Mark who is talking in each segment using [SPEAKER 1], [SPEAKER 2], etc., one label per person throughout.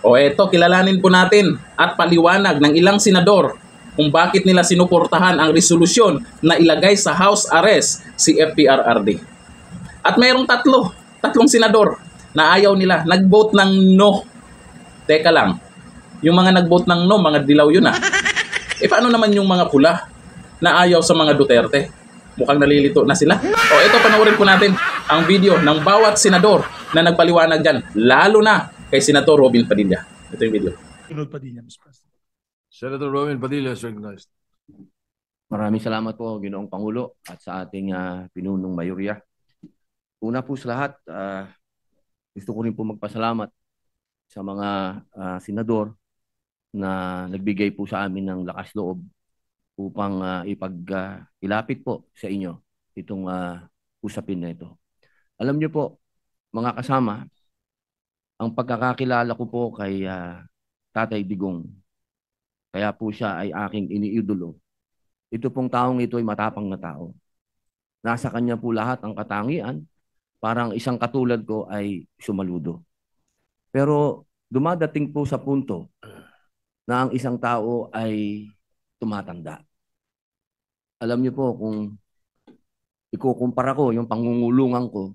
[SPEAKER 1] O eto, kilalanin po natin at paliwanag ng ilang senador kung bakit nila sinuportahan ang resolusyon na ilagay sa house arrest si FPRRD. At mayroong tatlong senador na ayaw nila, nag-vote ng no. Teka lang, yung mga nag-vote ng no, mga dilaw yun ah. E paano naman yung mga pula na ayaw sa mga Duterte? Mukhang nalilito na sila. O ito, panoorin po natin ang video ng bawat senador na nagpaliwanag dyan, lalo na kay Senator Robin Padilla. Ito yung video.
[SPEAKER 2] Senator Robin Padilla is recognized.
[SPEAKER 3] Maraming salamat po, Ginoong Pangulo, at sa ating pinunong mayorya. Una po sa lahat, gusto ko rin po magpasalamat sa mga senador na nagbigay po sa amin ng lakas loob upang ilapit po sa inyo itong usapin na ito. Alam niyo po, mga kasama, ang pagkakakilala ko po kay Tatay Digong, kaya po siya ay aking iniidolo. Ito pong taong ito ay matapang na tao. Nasa kanya po lahat ang katangian, parang isang katulad ko ay sumaludo. Pero dumadating po sa punto na ang isang tao ay tumatanda. Alam niyo po, kung ikukumpara ko yung pangungulungan ko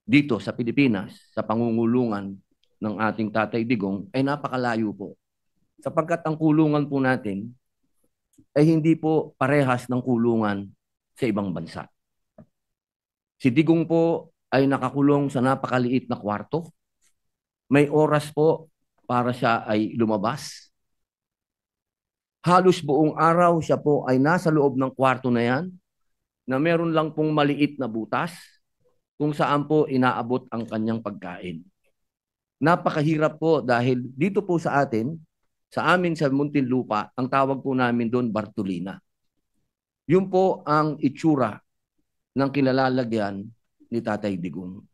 [SPEAKER 3] dito sa Pilipinas, sa pangungulungan ng ating Tatay Digong, ay napakalayo po. Sapagkat ang kulungan po natin ay hindi po parehas ng kulungan sa ibang bansa. Si Digong po ay nakakulong sa napakaliit na kwarto. May oras po para siya ay lumabas. Halos buong araw siya po ay nasa loob ng kwarto na yan, na meron lang pong maliit na butas kung saan po inaabot ang kanyang pagkain. Napakahirap po dahil dito po sa atin, sa amin sa Muntinlupa, ang tawag po namin doon Bartolina. Yun po ang itsura ng kilalalagyan ni Tatay Digong.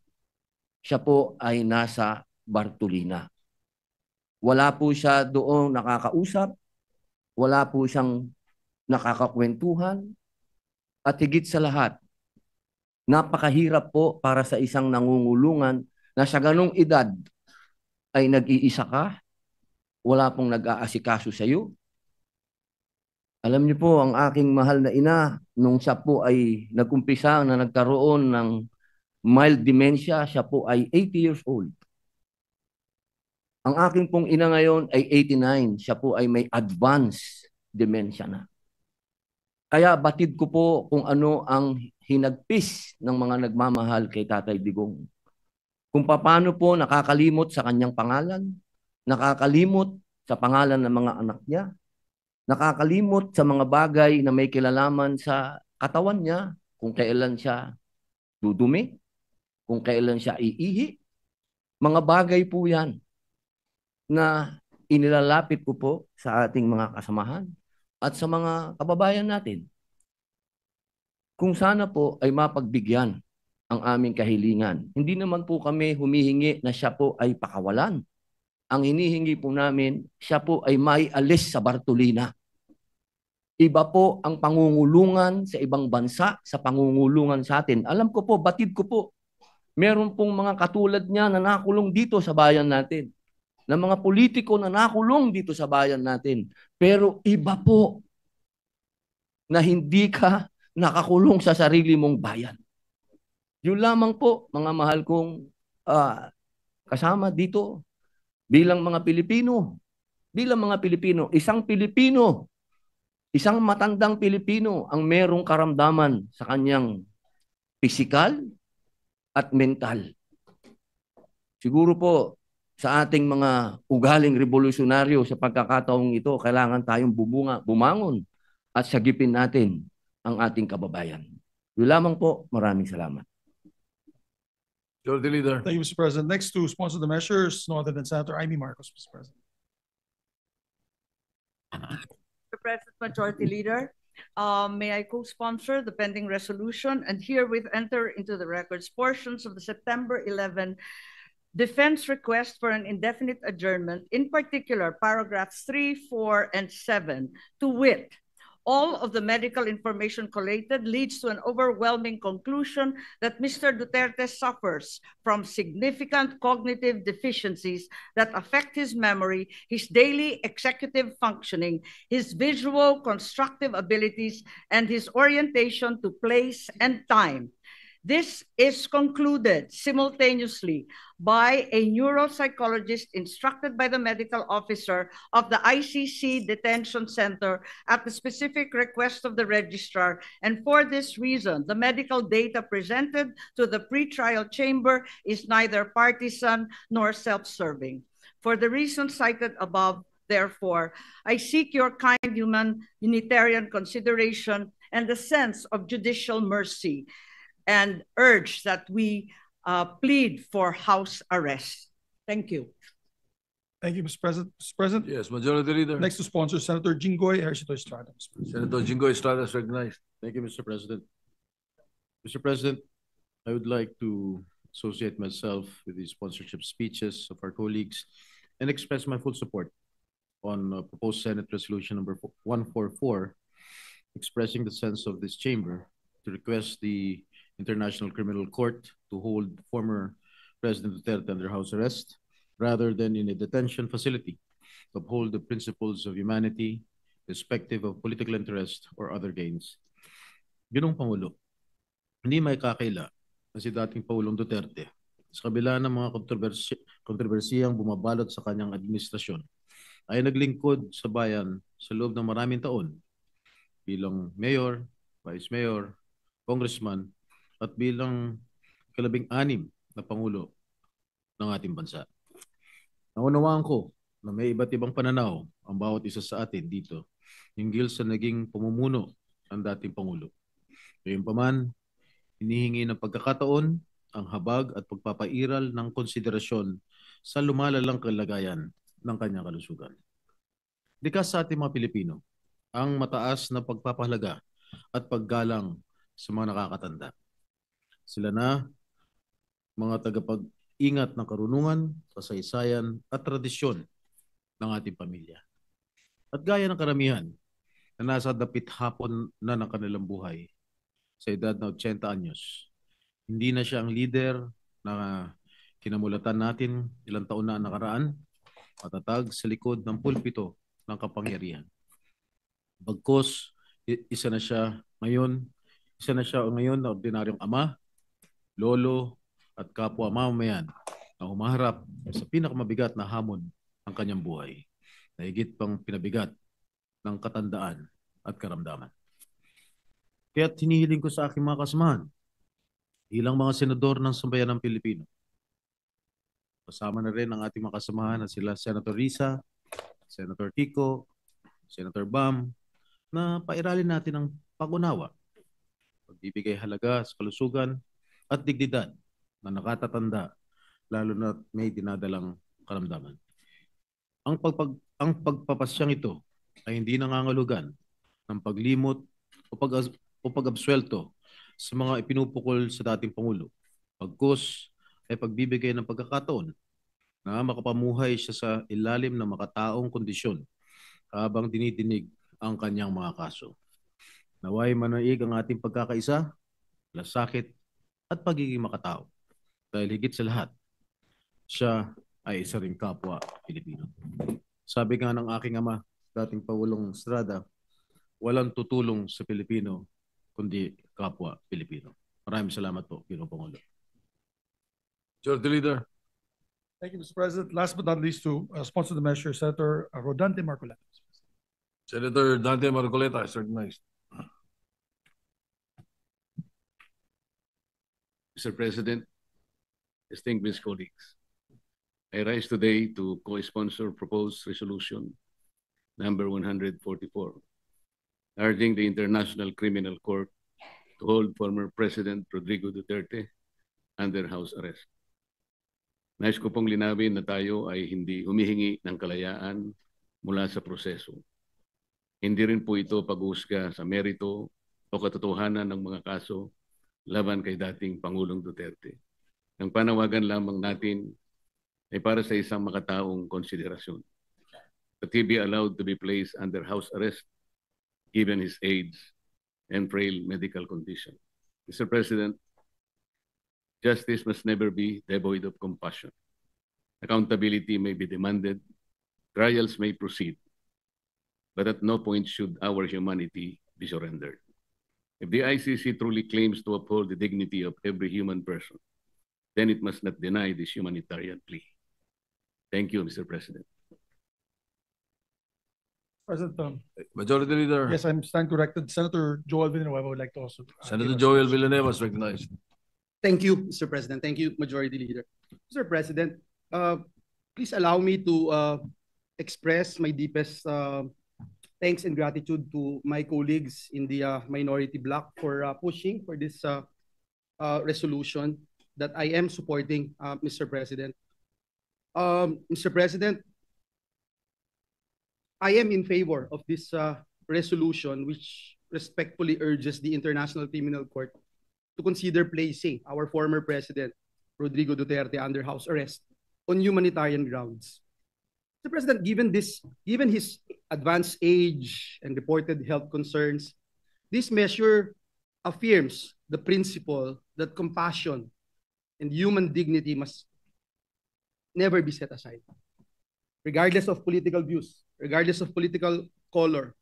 [SPEAKER 3] Siya po ay nasa Bartolina. Wala po siya doon nakakausap, wala po siyang nakakakwentuhan, at higit sa lahat, napakahirap po para sa isang nangungulungan na sa ganong edad ay nag-iisa ka, wala pong nag-aasikaso sa iyo. Alam niyo po, ang aking mahal na ina, nung siya po ay nag-umpisa na nagkaroon ng mild dementia, siya po ay 80 years old. Ang aking pong ina ngayon ay 89, siya po ay may advanced dementia na. Kaya batid ko po kung ano ang hinagpis ng mga nagmamahal kay Tatay Digong. Kung paano po nakakalimot sa kanyang pangalan, nakakalimot sa pangalan ng mga anak niya, nakakalimot sa mga bagay na may kilalaman sa katawan niya, kung kailan siya dudumi, kung kailan siya iihi. Mga bagay po yan na inilalapit ko po sa ating mga kasamahan at sa mga kababayan natin. Kung sana po ay mapagbigyan ang aming kahilingan. Hindi naman po kami humihingi na siya po ay pakawalan. Ang hinihingi po namin, siya po ay maialis sa Bartolina. Iba po ang pangungulungan sa ibang bansa sa pangungulungan sa atin. Alam ko po, batid ko po, meron pong mga katulad niya na nakulong dito sa bayan natin, na mga politiko na nakulong dito sa bayan natin. Pero iba po na hindi ka nakakulong sa sarili mong bayan. Yun lamang po, mga mahal kong kasama dito, bilang mga Pilipino, isang matandang Pilipino ang merong karamdaman sa kanyang pisikal at mental. Siguro po, sa ating mga ugaling revolusyonaryo sa pagkakataong ito, kailangan tayong bumangon at sagipin natin ang ating kababayan. Yun lamang po, maraming salamat.
[SPEAKER 2] Majority Leader.
[SPEAKER 4] Thank you, Mr. President. Next to sponsor the measures, no other than Senator Amy Marcos, Mr. President.
[SPEAKER 5] Mr. President, Majority Leader, may I co-sponsor the pending resolution and herewith enter into the records portions of the September 11 defense request for an indefinite adjournment, in particular paragraphs 3, 4, and 7, to wit, All of the medical information collated leads to an overwhelming conclusion that Mr. Duterte suffers from significant cognitive deficiencies that affect his memory, his daily executive functioning, his visual constructive abilities, and his orientation to place and time. This is concluded simultaneously by a neuropsychologist instructed by the medical officer of the ICC Detention Center at the specific request of the registrar. And for this reason, the medical data presented to the pretrial chamber is neither partisan nor self-serving. For the reasons cited above, therefore, I seek your kind humanitarian consideration and the sense of judicial mercy, and urge that we plead for house arrest. Thank you.
[SPEAKER 4] Thank you, Mr. President. Mr. President,
[SPEAKER 2] Yes, Majority Leader.
[SPEAKER 4] next to sponsor, Senator Jinggoy Ejercito Estrada. Mr. President.
[SPEAKER 2] Senator Jingo Estrada is recognized.
[SPEAKER 6] Thank you, Mr. President. Mr. President, I would like to associate myself with the sponsorship speeches of our colleagues and express my full support on proposed Senate Resolution number 144, expressing the sense of this chamber to request the International Criminal Court to hold former President Duterte under house arrest rather than in a detention facility, to uphold the principles of humanity, irrespective of political interest or other gains. Ginong Pangulo, hindi may kakaila na si dating Pangulong Duterte sa kabila ng mga kontrobersiyang bumabalot sa kanyang administrasyon ay naglingkod sa bayan sa loob ng maraming taon bilang mayor, vice mayor, congressman, at bilang kalabing-anim na Pangulo ng ating bansa. Naunawaan ko na may iba't ibang pananaw ang bawat isa sa atin dito hinggil sa naging pamumuno ng dating Pangulo. Gayunpaman, hinihingi ng pagkakataon ang habag at pagpapairal ng konsiderasyon sa lumalalang kalagayan ng kanyang kalusugan. Likas sa ating mga Pilipino ang mataas na pagpapahalaga at paggalang sa mga nakakatanda. Sila na mga tagapag-ingat ng karunungan, kasaysayan at tradisyon ng ating pamilya. At gaya ng karamihan na nasa dapit hapon na ng kanilang buhay sa edad na 80 anyos, hindi na siya ang leader na kinamulatan natin ilang taon na nakaraan, matatag sa likod ng pulpito ng kapangyarihan. Bagkus, isa na siya ngayon na ordinaryong ama, lolo at kapwa mamamayan na humaharap sa pinakamabigat na hamon ng kanyang buhay, na higit pang pinabigat ng katandaan at karamdaman. Kaya't hinihiling ko sa aking mga kasamahan, ilang mga senador ng sambayan ng Pilipino, kasama na rin ang ating mga kasamahan na sila Senator Risa, Senator Kiko, Senator Bam, na pairalin natin ang pag-unawa, pagbibigay halaga sa kalusugan at dignidad na nakatatanda, lalo na may dinadalang karamdaman. Ang pagpapasyang ito ay hindi nangangahulugan ng paglimot o pag-absuelto sa mga ipinupukol sa dating Pangulo. Pagkus ay pagbibigay ng pagkakataon na makapamuhay siya sa ilalim ng makataong kondisyon habang dinidinig ang kanyang mga kaso. Naway manaig ang ating pagkakaisa, lasakit at pagiging makatao. Dahil higit sa lahat, siya ay isa ring kapwa Pilipino. Sabi nga ng aking ama, dating Pangulong Estrada, walang tutulong sa Pilipino kundi kapwa Pilipino. Maraming salamat po, Ginoong Pangulo.
[SPEAKER 2] Majority Leader.
[SPEAKER 4] Thank you, Mr. President. Last but not least, to sponsor the measure, Senator Rodante Marcoleta.
[SPEAKER 2] Senator Dante Marcoleta is recognized.
[SPEAKER 7] Mr. President, distinguished colleagues, I rise today to co-sponsor proposed resolution number 144, urging the International Criminal Court to hold former President Rodrigo Duterte under house arrest. Nais ko pong linawin na tayo ay hindi humihingi ng kalayaan mula sa proseso. Hindi rin po ito pag-uusga sa merito o katotohanan ng mga kaso laban kay dating Pangulong Duterte. Ang panawagan lamang natin ay para sa isang makataong konsiderasyon. That he be allowed to be placed under house arrest given his age and frail medical condition. Mr. President, justice must never be devoid of compassion. Accountability may be demanded, trials may proceed, but at no point should our humanity be surrendered. If the ICC truly claims to uphold the dignity of every human person, then it must not deny this humanitarian plea. Thank you, Mr. President.
[SPEAKER 4] President,
[SPEAKER 2] Majority Leader.
[SPEAKER 4] yes, I'm stand corrected. Senator Joel Villanueva would like to also.
[SPEAKER 2] Senator
[SPEAKER 4] give us-
[SPEAKER 2] Joel Villanueva is recognized.
[SPEAKER 8] Thank you, Mr. President. Thank you, Majority Leader. Mr. President, please allow me to express my deepest thanks and gratitude to my colleagues in the minority bloc for pushing for this resolution that I am supporting, Mr. President. Mr. President, I am in favor of this resolution, which respectfully urges the International Criminal Court to consider placing our former president, Rodrigo Duterte, under house arrest on humanitarian grounds. Mr. President, given his advanced age and reported health concerns, this measure affirms the principle that compassion and human dignity must never be set aside, regardless of political views, regardless of political color,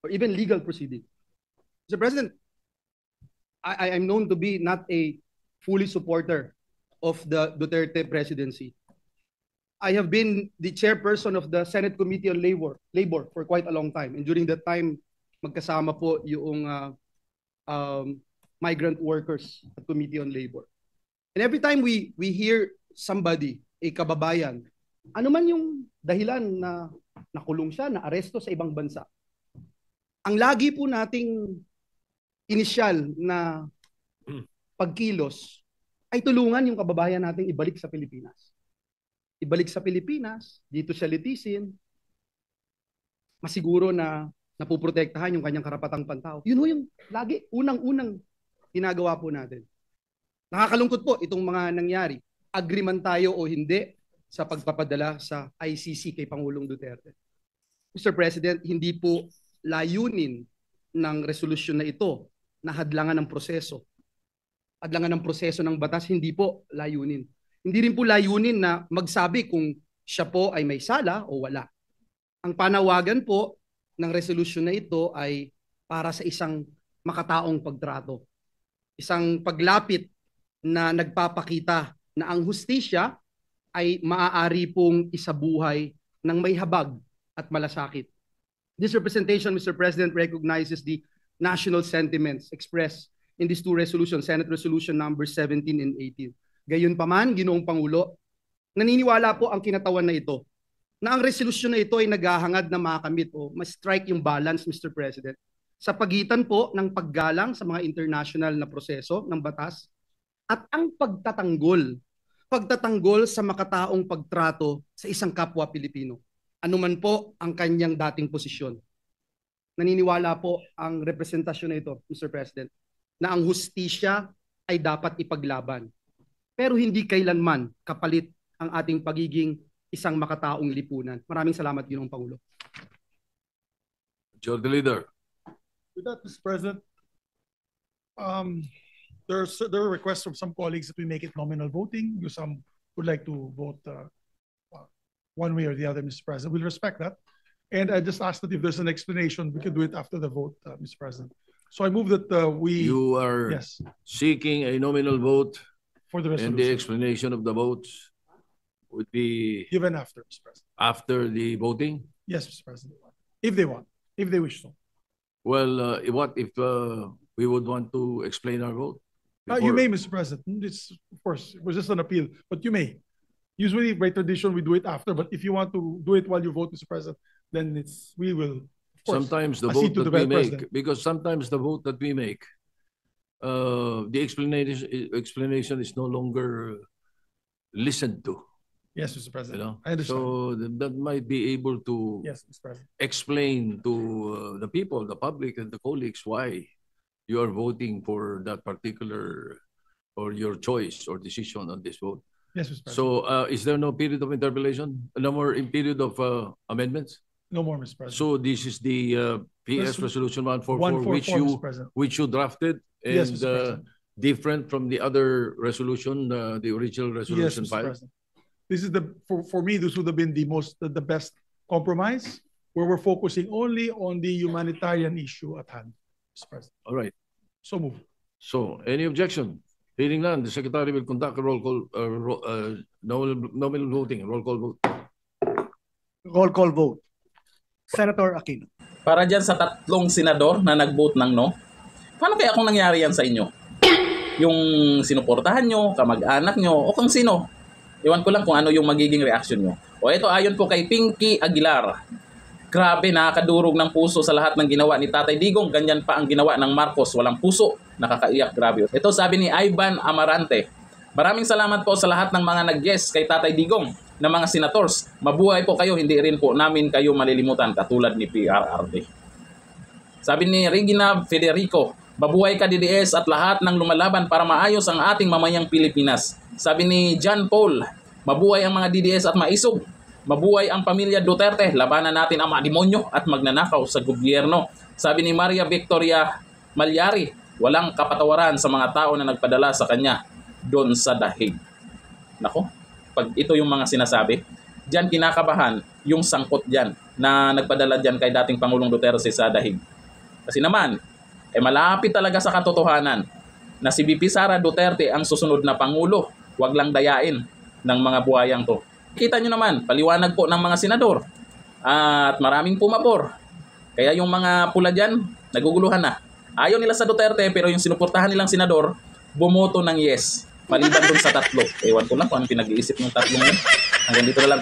[SPEAKER 8] or even legal proceeding. Mr. President, I'm known to be not a fully supporter of the Duterte presidency. I have been the chairperson of the Senate Committee on Labor for quite a long time. And during that time, magkasama po yung migrant workers at Committee on Labor. And every time we hear somebody, a kababayan, ano man yung dahilan na nakulong siya, na aresto sa ibang bansa, ang lagi po nating inisyal na pagkilos ay tulungan yung kababayan nating ibalik sa Pilipinas. Ibalik sa Pilipinas, dito siya litisin, masiguro na napuprotektahan yung kanyang karapatang pantao. Yun ho yung lagi, unang-unang ginagawa po natin. Nakakalungkot po itong mga nangyari. Agree man tayo o hindi sa pagpapadala sa ICC kay Pangulong Duterte. Mr. President, hindi po layunin ng resolusyon na ito na hadlangan ng proseso. Hadlangan ng proseso ng batas, hindi po layunin. Hindi rin po layunin na magsabi kung siya po ay may sala o wala. Ang panawagan po ng resolusyon na ito ay para sa isang makataong pagtrato. Isang paglapit na nagpapakita na ang hustisya ay maaari pong isabuhay ng may habag at malasakit. This representation, Mr. President, recognizes the national sentiments expressed in these two resolutions, Senate Resolution number 17 and 18. Gayunpaman, Ginoong Pangulo, naniniwala po ang kinatawan na ito na ang resolusyon na ito ay naghahangad na makamit o ma-strike yung balance, Mr. President, sa pagitan po ng paggalang sa mga international na proseso ng batas at ang pagtatanggol sa makataong pagtrato sa isang kapwa Pilipino, anuman po ang kanyang dating posisyon. Naniniwala po ang representasyon na ito, Mr. President, na ang hustisya ay dapat ipaglaban. Pero hindi kailanman kapalit ang ating pagiging isang makataong lipunan. Maraming salamat, Ginoong Pangulo.
[SPEAKER 2] Majority Leader.
[SPEAKER 4] With that, Mr. President, there are requests from some colleagues that we make it nominal voting. Some would like to vote one way or the other, Mr. President. We'll respect that. And I just asked that if there's an explanation, we can do it after the vote, Mr. President. So I move that
[SPEAKER 2] You are
[SPEAKER 4] yes,
[SPEAKER 2] seeking a nominal vote,
[SPEAKER 4] for the
[SPEAKER 2] and the
[SPEAKER 4] resolution
[SPEAKER 2] explanation of the votes would be
[SPEAKER 4] given after, Mr. President.
[SPEAKER 2] after the voting.
[SPEAKER 4] Yes, Mr. President. If they want, if they wish to.
[SPEAKER 2] Well, what if we would want to explain our vote?
[SPEAKER 4] You
[SPEAKER 2] before-
[SPEAKER 4] may, Mr. President. It's, of course, it was just an appeal, but you may. Usually, by tradition, we do it after, but if you want to do it while you vote, Mr. President, then we will, of course,
[SPEAKER 2] Sometimes the
[SPEAKER 4] accede
[SPEAKER 2] vote
[SPEAKER 4] to
[SPEAKER 2] that
[SPEAKER 4] the
[SPEAKER 2] we make,
[SPEAKER 4] President.
[SPEAKER 2] because sometimes the vote that we make, the explanation is no longer listened to,
[SPEAKER 4] Yes, Mr.
[SPEAKER 2] you
[SPEAKER 4] President.
[SPEAKER 2] know.
[SPEAKER 4] I understand.
[SPEAKER 2] So that might be able to
[SPEAKER 4] Yes, Mr. President.
[SPEAKER 2] explain to the people, the public, and the colleagues why you are voting for that particular or your choice or decision on this vote.
[SPEAKER 4] Yes, Mr. President.
[SPEAKER 2] So is there no period of interpellation? No more in period of amendments?
[SPEAKER 4] No more, Mr. President.
[SPEAKER 2] So this is the PS Resolution 144 which you drafted and
[SPEAKER 4] Yes, Mr. President.
[SPEAKER 2] different from the other resolution, the original
[SPEAKER 4] Yes,
[SPEAKER 2] resolution
[SPEAKER 4] Mr.
[SPEAKER 2] 5.
[SPEAKER 4] President. This is for me, this would have been the best compromise, where we're focusing only on the humanitarian issue at hand, Mr. President.
[SPEAKER 2] All right.
[SPEAKER 4] So move.
[SPEAKER 2] So any objection? Hearing none, the Secretary will conduct a roll call, nominal voting, roll call vote.
[SPEAKER 9] Roll call vote. Senator Aquino.
[SPEAKER 1] Para dyan sa 3 senador na nag-vote ng no, paano kaya kung nangyari yan sa inyo? Yung sinuportahan nyo, kamag-anak nyo, o kung sino? Iwan ko lang kung ano yung magiging reaction nyo. O ito, ayon po kay Pinky Aguilar. Grabe, nakakadurog ng puso sa lahat ng ginawa ni Tatay Digong. Ganyan pa ang ginawa ng Marcos. Walang puso. Nakakaiyak, grabe. Ito sabi ni Ivan Amarante. Maraming salamat po sa lahat ng mga nag-guest kay Tatay Digong na mga senators. Mabuhay po kayo, hindi rin po namin kayo malilimutan katulad ni PRRD. Sabi ni Regina Federico, mabuhay ka DDS at lahat ng lumalaban para maayos ang ating mamayang Pilipinas. Sabi ni John Paul, mabuhay ang mga DDS at maisog. Mabuhay ang pamilya Duterte, labanan natin ang mga demonyo at magnanakaw sa gobyerno. Sabi ni Maria Victoria Malyari, walang kapatawaran sa mga tao na nagpadala sa kanya doon sa dahig. Nako, pag ito yung mga sinasabi, diyan kinakabahan yung sangkot diyan na nagpadala diyan kay dating Pangulong Duterte sa dahig. Kasi naman, malapit talaga sa katotohanan na si VP Sara Duterte ang susunod na Pangulo. Huwag lang dayain ng mga buhayang to. Kita nyo naman, paliwanag po ng mga senador at maraming pumapor. Kaya yung mga pula dyan, naguguluhan na. Ayaw nila sa Duterte pero yung sinuportahan nilang senador, bumoto ng yes. Maliban dun sa 3. Ewan ko lang kung anong pinag-iisip ng 3 yun. Hanggang dito na lang.